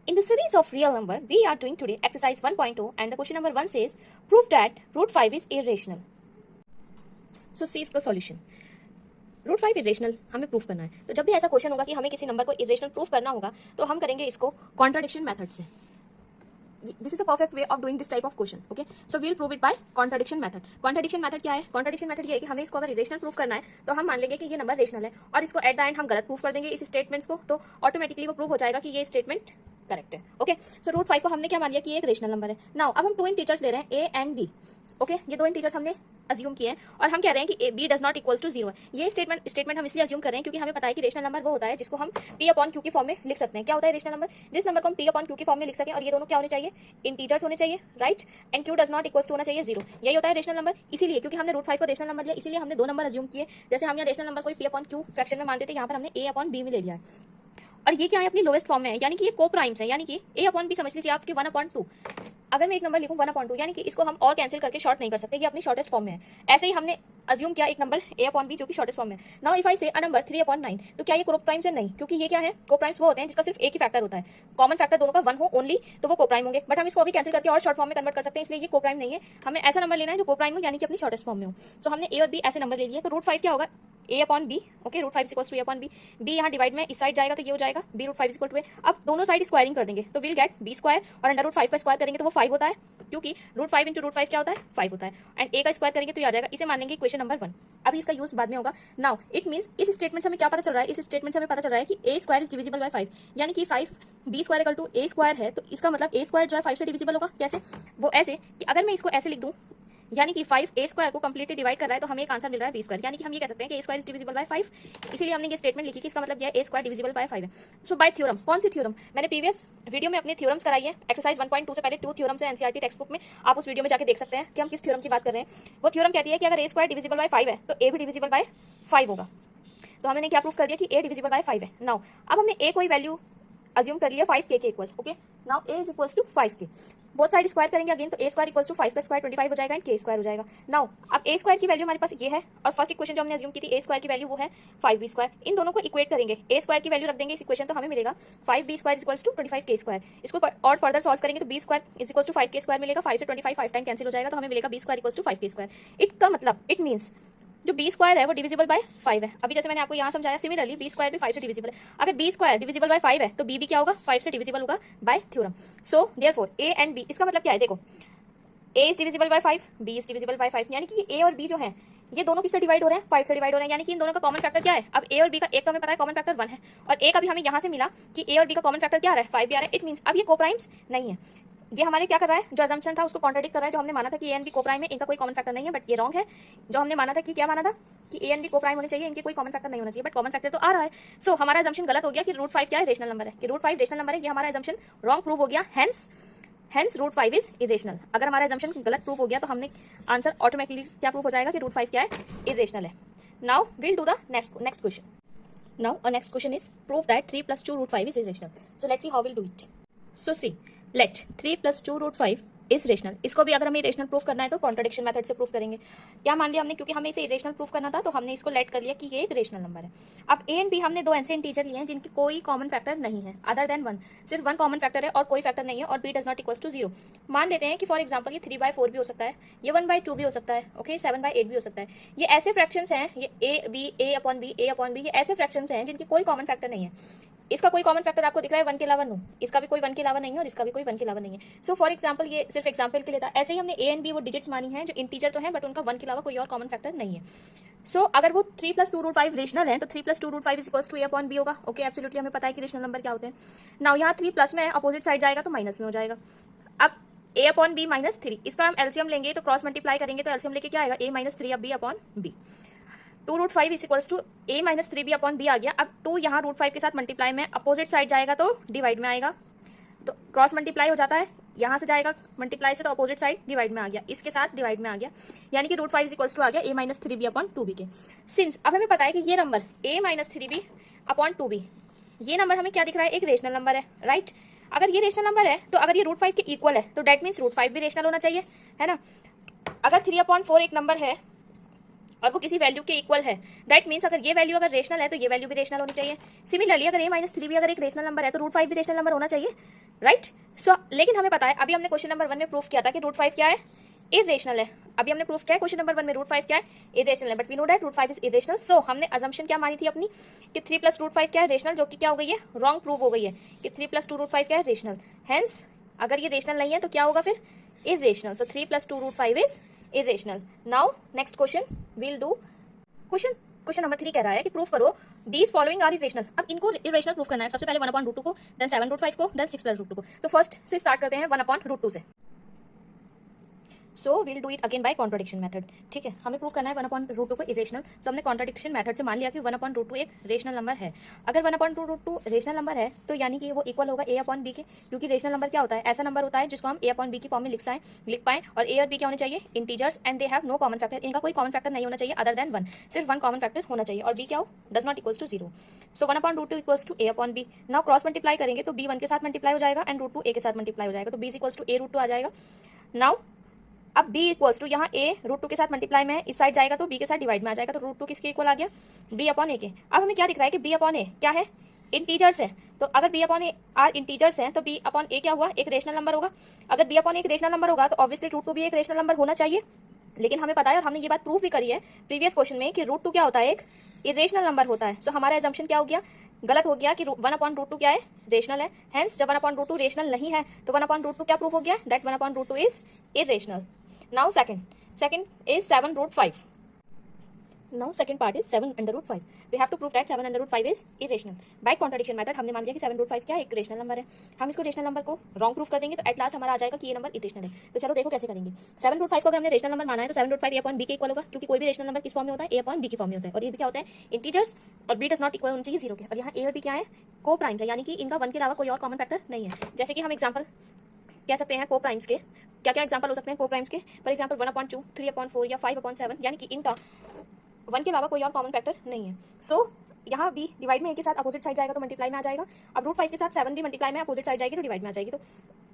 In the series of real number, we are doing today exercise 1.2 and the question number 1 says, prove that root 5 is irrational. So see इसका solution. Root 5 irrational हमें proof करना है. तो जब भी ऐसा question होगा कि हमें किसी नंबर को इरेशनल प्रूफ करना होगा तो हम करेंगे इसको कॉन्ट्राडिक्शन मेथड से. This is a perfect way of doing this type of question. Okay, so we will prove it by contradiction method. Contradiction method क्या है? कॉन्ट्राडिक्शन मेथड ये है कि हमें इसको अगर इरेशनल प्रूफ करना है तो हम मान लेंगे कि ये नंबर रेशनल है और इसको एट द एंड हम गलत प्रूफ कर देंगे इस स्टेटमेंट्स को, तो ऑटोमेटिकली वो प्रूव हो जाएगा कि ये स्टेटमेंट करेक्ट है. ओके, सो रूट 5 को हमने क्या मान लिया कि ये एक रेशनल नंबर है. नाउ अब हम टू इंटीजर्स ले रहे हैं ए एंड बी. ओके, ये दो इंटीजर्स हमने अज्यूम किए हैं और हम कह रहे हैं कि B does not equals to 0 है. ये स्टेटमेंट हम इसलिए अज्यूम कर रहे हैं क्योंकि हमें पता है कि रेशनल नंबर वो होता है जिसको हम पी अपॉन क्यू की फॉर्म में लिख सकते हैं. क्या होता है रेशनल नंबर? जिस नंबर को हम पी अपॉन क्यू की फॉर्म में लिख सकें और ये दोनों क्या होने चाहिए? इंटीजर्स होने चाहिए, right. And Q does not equals to होना चाहिए 0. यही होता है रेशनल नंबर. इसीलिए क्योंकि हमने रूट 5 को रेशनल नंबर लिया इसीलिए हमने दो नंबर अज्यूम किए. जैसे हम यहाँ रेशनल नंबर को पी अपॉन क्यू फ्रैक्शन में मानते थे, यहाँ पर हमने ए अपॉन बी में ले लिया है. और ये क्या है? अपनी लोवेस्ट फॉर्म में है, यानी कि ये को प्राइम्स है, यानी कि ए अपॉन बी समझ लीजिए आपकी 1/2. अगर मैं एक नंबर लिखूं 1/2 यानी कि इसको हम और कैंसिल करके शॉर्ट नहीं कर सकते, ये अपनी शॉर्टेस्ट फॉर्म में है. ऐसे ही हमने अज्यूम किया एक नंबर ए अपॉन बी जो कि शॉर्टेस्ट फॉर्म में है. नाउ इफ आई से अ नंबर 3/9, तो क्या ये को प्राइम्स है? नहीं, क्योंकि ये क्या है? को प्राइम्स वो होते हैं जिसका सिर्फ एक ही फैक्टर होता है. कॉमन फैक्टर दोनों का 1 हो ओनली तो वो को प्राइम होंगे. बट हम इसको अभी कैंसिल करके और शॉर्ट फॉर्म में कन्वर्ट कर सकते हैं, इसलिए ये को प्राइम नहीं है. हमें ऐसा नंबर लेना है जो को प्राइम हो यानी कि अपनी शॉर्टेस्ट फॉर्म में हो. तो हमने ए और बी ऐसे नंबर ले लिए. तो रूट 5 क्या होगा? A upon b. Okay, root 5 equals to a upon b. B यहाँ डिवाइड में इस साइड जाएगा तो ये हो जाएगा b root 5 equal to a. अब दोनों साइड स्क्वायरिंग कर देंगे तो विल गेट बी स्क्वायर और अंडर रूट 5 का स्क्वायर करेंगे तो वो 5 होता है, क्योंकि रूट 5 इंटू रूट 5 क्या होता है? 5 होता है. एंड ए का स्क्वायर करेंगे तो ये आ जाएगा. इसे मान लेंगे इक्वेशन नंबर 1. अभी इसका यूज बाद में होगा. नाउ इट मीन्स इस स्टेटमेंट से हमें क्या पता चल रहा है? इस स्टेटमेंट से हमें पता चल रहा है कि A square is divisible by 5, यानी कि 5 B square equal to A square है. तो इसका मतलब ए स्क्वायर जो है 5 से डिविजिबल होगा. कैसे? वो ऐसे कि अगर मैं इसको ऐसे लिख दूं, यानी कि 5 ए स्क्वायर को कंप्लीटली डिवाइड कर रहा है तो हमें एक आंसर मिल रहा है बी स्क्वायर, यानी कि हम ये कह सकते हैं कि A square is divisible by 5. इसीलिए हमने ये स्टेटमेंट लिखी कि इसका मतलब ये ए स्क्वायर डिविजिबल बाय 5 है. सो बाय थ्योरम. कौन सी थ्योरम? मैंने प्रीवियस वीडियो में अपनी थ्योरम्स कराई है. एक्सरसाइज 1.2 से पहले 2 थ्योरम्स है एनसीईआरटी टेक्स्ट बुक में, आप उस वीडियो में जाकर देख सकते हैं कि हम किस थ्योरम की बात कर रहे हैं. वो थ्योरम कहती है कि अगर ए स्क्वायर डिविजिबल बाय 5 है तो ए भी डिविजिबल बाय 5 होगा. तो हमने क्या प्रूफ कर दिया कि ए डिविजिबल बाय 5 है. नाउ अब हमने ए कोई वैल्यू अज्यूम कर लिया 5k के equal. Okay, now a is equals to 5k. Both side square करेंगे अगेन तो a स्क्वायर इक्वल्स टू 5 का स्क्वायर 25 हो जाएगा एंड k स्क्वायर हो जाएगा. नाउ अब a स्क्वायर की वैल्यू हमारे पास ये है और फर्स्ट इक्वेशन जो हमने अज्यूम की थी a स्क्वायर की वैल्यू वो है 5b स्क्वायर. इन दोनों को इक्वेट करेंगे, a स्क्वायर की वैल्यू रख देंगे इस इक्वेशन तो हमें मिलेगा 5b square equals to 25k square. इसको और फर्दर सॉल्व करेंगे तो b square is equals to 5k square मिलेगा. 5 से 25 5 टाइम कैंसिल हो जाएगा तो हमें मिलेगा b square equals to 5k square. It मतलब इट मीन्स जो बी स्क्वायर है वो डिविजिबल बाय 5 है. अभी जैसे मैंने आपको यहाँ समझाया, सिमिलरली बी स्क्वायर भी 5 से डिविजिबल है. अगर बी स्क्वायर डिविजिबल बाय 5 है तो बी भी क्या होगा? 5 से डिविजिबल होगा by theorem. So therefore a and b, इसका मतलब क्या है? देखो, a is divisible by 5, b is divisible by 5, यानी कि ए और बी जो है ये दोनों किससे डिवाइड हो रहे हैं? 5 से डिवाइड हो रहे हैं. यानी कि इन दोनों का कॉमन फैक्टर क्या है? अब ए और बी का एक तो हमें पता है कॉमन फैक्टर 1 है और एक अभी हमें यहाँ से मिला कि ए और बी का कॉमन फैक्टर क्या आ रहा है? 5 भी आ रहा है. इट मीन्स अब ये को प्राइम्स नहीं है. ये हमारे क्या कर रहा है? जो अजम्पशन था उसको कॉन्ट्रडिक्ट कर रहा है. जो हमने माना था कि ए एंड बी को प्राइम है, इनका कोई कॉमन फैक्टर नहीं है, बट ये रॉन्ग है. जो हमने माना था कि क्या माना था कि ए एंड बी को प्राइम होने चाहिए, इनके कोई कॉमन फैक्टर नहीं होना चाहिए, बट कॉमन फैक्टर तो आ रहा है. सो हमारा अजम्पशन गलत हो गया कि रूट 5 क्या है? रेशनल नंबर है. कि रूट 5 रेशनल नंबर है, ये हमारा अजम्पशन रॉन्ग प्रूव हो गया. Hence root 5 is irrational. अगर हमारा अजम्पशन गलत प्रूव हो गया तो हमने आंसर ऑटोमेटिकली क्या प्रूव हो जाएगा कि रूट 5 क्या है? इरेशनल है. Now will do the next question. Now our next question is prove that 3 plus 2 root 5 is irrational. So let's see how we'll do it. So see, let 3 plus 2 root 5 is rational. इसको भी अगर हमें irrational proof करना है तो contradiction method से proof करेंगे. क्या मान लिया हमने? क्योंकि हमें इसे इरेशनल प्रूफ करना था तो हमने इसको लेट कर लिया कि ये एक रेशनल नंबर है. अब ए एंड बी हमने दो ऐसे इंटीजर लिए हैं जिनकी कोई कॉमन फैक्टर नहीं है अदर देन 1. सिर्फ 1 कॉमन फैक्टर है और कोई फैक्टर नहीं है और b does not equals to 0. मान लेते हैं कि फॉर एग्जांपल ये 3/4 भी हो सकता है, ये 1/2 भी हो सकता है. ओके, 7/8 भी हो सकता है. ये ऐसे फ्रैक्शंस हैं, ये a अपॉन बी ये ऐसे फ्रैक्शंस हैं जिनकी कोई कॉमन फैक्टर नहीं है. इसका कोई कॉमन फैक्टर आपको दिख रहा है 1 के अलावा? नो, इसका भी कोई 1 के अलावा नहीं है और इसका भी कोई 1 के अलावा नहीं है. सो फॉर एग्जांपल ये सिर्फ एग्जांपल के लिए था. ऐसे ही हमने ए एंड बी वो डिजिट्स मानी हैं जो इंटीजर तो हैं बट उनका 1 के अलावा कोई और कॉमन फैक्टर नहीं है. सो अगर वो 3 plus 2 root 5 रेशनल है तो 3 plus 2 root 5 is equals to a upon b होगा. ओके, एब्सोल्युटली हमें पता है कि रेशनल नंबर क्या होते हैं. नाउ यहाँ 3 प्लस में अपोजिट साइड जाएगा तो माइनस में हो जाएगा. अब ए अपॉन बी -3, इसका हम एलसीएम लेंगे तो क्रॉस मल्टीप्लाई करेंगे तो एलसीएम लेके क्या आएगा? a -3 अब b upon b. 2 root 5 is equals to a -3b upon b आ गया. अब 2 यहाँ रूट 5 के साथ मल्टीप्लाई में अपोजिट साइड जाएगा तो डिवाइड में आएगा, तो क्रॉस मल्टीप्लाई हो जाता है. यहाँ से जाएगा मल्टीप्लाई से तो अपोजिट साइड डिवाइड में आ गया, इसके साथ डिवाइड में आ गया, यानी कि रूट 5 इज इक्वल्स टू आ गया a -3b अपॉन 2b के. सिंस अब हमें पता है कि ये number a -3b upon 2b, ये नंबर हमें क्या दिख रहा है? एक रेशनल नंबर है, राइट. अगर ये रेशनल नंबर है तो अगर ये रूट 5 के इक्वल है तो डेट मीन्स रूट 5 भी रेशनल होना चाहिए, है ना. अगर 3/4 एक नंबर है और वो किसी वैल्यू के इक्वल है, दैट मीन्स अगर ये वैल्यू अगर रेशनल है तो ये वैल्यू भी रेशनल होनी चाहिए. सिमिलरली अगर a -3 भी अगर एक रेशनल नंबर है तो रूट 5 भी रेशनल नंबर होना चाहिए. राइट। सो लेकिन हमें पता है, अभी हमने क्वेश्चन नंबर 1 में प्रूफ किया था कि रूट 5 क्या है, इरेशनल है। अभी हमने प्रूफ किया है क्वेश्चन नंबर 1 में रूट 5 क्या है, इरेशनल है, but we know that root 5 is irrational. So हमने अजम्पशन क्या मानी थी अपनी कि 3 + रूट 5 क्या है, रेशनल, जो कि क्या हो गई है, रॉन्ग प्रूव हो गई है कि 3 + 2 रूट 5 क्या है, रेशनल। हेंस अगर ये रेशनल नहीं है तो क्या होगा फिर, irrational. So 3 + 2 root 5 is irrational. Now next question will do question number 3 कह रहा है कि प्रूफ करो दीज फॉलोइंग आर इरेशनल। अब इनको इरेशनल प्रूफ करना है। सबसे पहले 1/√2 को, देन 7√5 को, देन 6 + √2 को। तो फर्स्ट से स्टार्ट करते हैं 1/√2 से। So will do it again by contradiction method. ठीक है, हमें प्रूव करना है 1/√2 को इरेशनल। सो हमने कॉन्ट्रडिक्शन मेथड से मान लिया कि 1/√2 एक रेशनल नंबर है। अगर 1/√2 रेशनल नंबर है तो यानी कि वो इक्वल होगा a/b के, क्योंकि रेशनल नंबर क्या होता है, ऐसा नंबर होता है जिसको हम a/b की फॉर्म में लिख पाएं। और a और b क्या होने चाहिए, integers, and they have no common factor. इनका कोई कॉमन फैक्टर नहीं होना चाहिए अदर देन 1, सिर्फ 1 कॉमन फैक्टर होना चाहिए। और b क्या हो, does not equals to 0। So 1/√2 equals to a/b। Now cross multiply करेंगे तो b 1 के साथ मल्टीप्लाई हो जाएगा एंड √2 a के साथ मल्टीप्लाई हो जाएगा, तो b इक्वल्स टू a√2 आ जाएगा। नाउ अब b इक्वल्स टू यहाँ a √2 के साथ मल्टीप्लाई में इस साइड जाएगा तो b के साथ डिवाइड में आ जाएगा, तो √2 किसके इक्वल आ गया, b/a के। अब हमें क्या दिख रहा है कि b/a क्या है, इंटीजर्स है। तो अगर b/a आर इंटीजर्स है तो b/a क्या हुआ, एक रेशनल नंबर होगा। अगर b/a एक रेशनल नंबर होगा तो ऑब्वियसली √2 भी एक रेशनल नंबर होना चाहिए। लेकिन हमें पता है और हमने ये बात प्रूफ भी करी है प्रीवियस क्वेश्चन में कि √2 क्या होता है, एक इरेशनल नंबर होता है। सो हमारा एजम्पशन क्या हो गया, गलत हो गया कि 1/√2 क्या है, रेशनल है। हेंस जब 1/√2 रेशनल नहीं है तो 1/√2 क्या प्रूफ हो गया, that 1/√2 is irrational. Now second is 7√5. Now second part is 7/5. We have to prove that 7/5 is irrational. By contradiction method हमने मान लिया कि 7√5 क्या एक रेशनल नंबर है। हम इसको रेशनल नंबर को रॉन्ग प्रूफ कर देंगे तो एट लास्ट हमारा आ जाएगा कि ये नंबर इरेशनल है। तो चलो देखो कैसे करेंगे। 7√5 को अगर हमने रेशनल नंबर माना है तो 7√5 a/b के इक्वल होगा, क्योंकि कोई भी रेशनल नंबर किस फॉर्म में होता है, a/b की फॉर्म में होता है। और ये भी क्या होता है, इंटीजर्स, और b डज नॉट इक्वल होना चाहिए 0 के। और यहाँ a और b क्या है, को प्राइम है, यानी कि इनका 1 के अलावा कोई और कॉमन फैक्टर नहीं है। जैसे कि हम एग्जाम्पल कह सकते हैं को प्राइम्स के, क्या क्या एग्जांपल हो सकते हैं को प्राइम्स के, फॉर एग्जांपल 1/2, 3/4 या 5/7, यानी कि इनका 1 के अलावा कोई और कॉमन फैक्टर नहीं है। सो यहाँ b डिवाइड में a के साथ अपोजिट साइड जाएगा तो मल्टीप्लाई में आ जाएगा। अब √5 के साथ 7 भी मल्टीप्लाई में अपोजिट साइड जाएगी तो डिवाइड में आ जाएगी। तो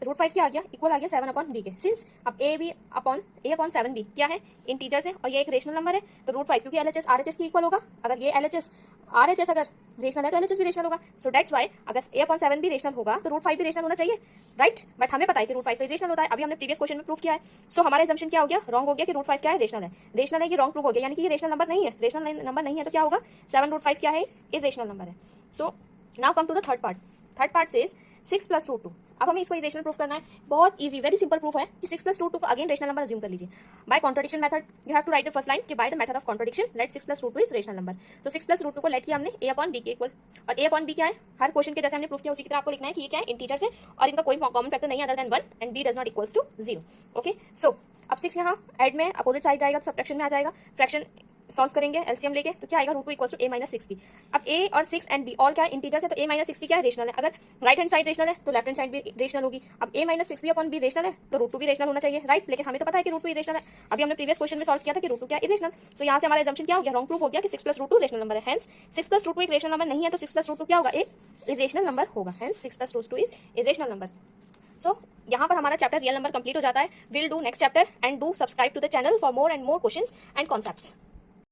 √5 क्या आ गया, इक्वल आ गया 7/b के। सिंस अब a/7b क्या है, इंटीजर्स है और ये एक रेशनल नंबर है, तो √5 क्योंकि LHS RHS की इक्वल होगा। अगर ये LHS RHS अगर रेशनल है तो LHS भी रेशनल होगा। सो दैट्स वाई अगर a/7 भी रेशनल होगा तो √5 भी रेशनल होना चाहिए, राइट। बट हमें पता है कि √5 तो रेशनल होता है, अभी हमने प्रीवियस क्वेश्चन में प्रूफ किया है। सो हमारा एजम्पशन क्या हो गया, रॉन्ग हो गया कि √5 क्या है, रेशनल है। रेशनल है कि रॉन्ग प्रूफ हो गया, यानी कि ये रेशनल नंबर नहीं है, रेशनल नंबर नहीं है तो क्या होगा, 7√5 क्या है, इरेशनल नंबर है। So now come to the third part. Third part says 6 + √2। अब हमें इसको रेशनल प्रूफ करना है। बहुत इजी, वेरी सिंपल प्रूफ है कि 6 + √2 को अगेन रेशनल नंबर अज्यूम कर लीजिए। By contradiction method you have to write the first line कि by the method of contradiction let 6 + √2 is rational number. तो 6 + √2 को लेट किया हमने a/b के इक्वल, और a/b क्या है, हर क्वेश्चन के जैसे हमने प्रूफ किया उसी की तरह आपको लिखना है कि ये क्या है, इंटीजर्स है और इनका कोई कॉमन फैक्टर नहीं है other than 1 and b does not equals to 0। Okay, so अब 6 यहाँ ऐड में अपोजिट साइड जाएगा तो सब्ट्रैक्शन में आ जाएगा। फ्रैक्शन सॉल्व करेंगे एलसीएम लेके तो क्या आएगा, √2 = a - 6b। अब a और 6 एंड b ऑल क्या है, इंटीजर्स है, तो a - 6b क्या है, रेशनल है। अगर राइट हैंड साइड रेशनल है तो लेफ्ट हैंड साइड भी रेशनल होगी। अब a - 6b/b रेशनल है तो √2 भी रेशनल होना चाहिए, राइट। लेकिन हमें तो पता है कि √2 इरेशनल है। अभी हमने प्रीवियस क्वेश्चन में सॉल्व किया था कि √2 क्या इरेशनल। सो यहाँ से हमारा एजम्पशन क्या हो गया, रॉन्ग प्रूफ हो गया कि 6 + √2 रेशनल नंबर है। हेंस 6 + √2 एक रेशनल नंबर नहीं है तो 6 + √2 क्या होगा, एक इरेशनल नंबर होगा। Hence 6 + √2 is irrational number. So यहाँ पर हमारा चैप्टर रियल नंबर कंप्लीट हो जाता है। Will do next chapter and do subscribe to the channel for more and more questions and concepts.